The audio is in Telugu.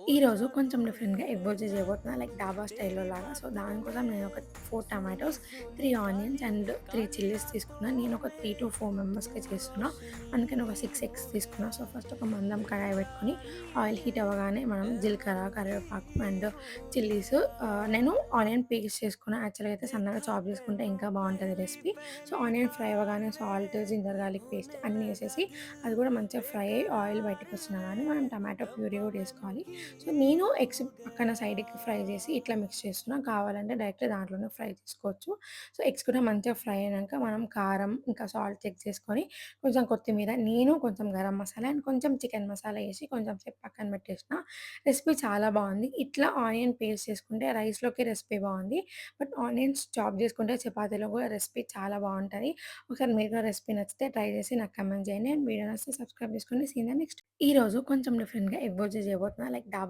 ఈరోజు కొంచెం డిఫరెంట్‌గా ఎగ్ బుర్జీ చేయబోతున్నా. లైక్ డాబా స్టైల్‌లో లాగా. సో, దానికోసం నేను ఒక 4 టమాటోస్, 3 ఆనియన్స్ అండ్ 3 చిల్లీస్ తీసుకున్నా. నేను ఒక 3-4 మెంబర్స్‌కి చేస్తున్నా. అందుకని ఒక 6 ఎగ్స్ తీసుకున్నా. సో, ఫస్ట్ ఒక మందం కడాయి పెట్టుకొని ఆయిల్ హీట్ అవ్వగానే మనం జీలకర్ర, కరివేపాకు అండ్ చిల్లీస్ నేను ఆనియన్ పేస్ట్ చేసుకున్నా. యాక్చువల్‌గా అయితే సన్నగా చాప్ చేసుకుంటే ఇంకా బావుంటది రెసిపీ. సో, ఆనియన్ ఫ్రై అవ్వగానే సాల్ట్, జింజర్ గార్లిక్ పేస్ట్ అన్నీ ఏసేసి అది కూడా మంచిగా ఫ్రై అయ్యి ఆయిల్ బయటకొచ్చినా గానీ మనం టమాటో ప్యూరీ కూడా ఏసుకోవాలి. సో, నేను ఎగ్స్ పక్కన సైడ్‌కి ఫ్రై చేసి ఇట్లా మిక్స్ చేస్తున్నా. కావాలంటే డైరెక్ట్ దాంట్లోనే ఫ్రై చేసుకోవచ్చు. సో, ఎగ్స్ కూడా మంచిగా ఫ్రై అయినంక మనం కారం, ఇంకా సాల్ట్ చెక్ చేసుకొని, కొంచెం కొత్తిమీర, నేను కొంచెం గరం మసాలా అండ్ కొంచెం చికెన్ మసాలా ఏసి కొంచెం సేపు పక్కన పెట్టేసిన. రెసిపీ చాలా బావుంది. ఇట్లా ఆనియన్ పేస్ట్ చేసుకుంటే రైస్‌లోకి రెసిపీ బావుంది. బట్ ఆనియన్స్ చాప్ చేసుకుంటే చపాతీలో కూడా రెసిపీ చాలా బావుంటది. ఒకసారి మీరు కూడా రెసిపీ నచ్చితే ట్రై చేసి నాకు కమెంట్ చేయండి. అండ్ వీడియో నచ్చితే సబ్స్క్రైబ్ చేసుకోండి. See you in the next. ఈరోజు కొంచెం డిఫరెంట్‌గా ఎగ్ బుర్జీ చేయబోతున్నా. లైక్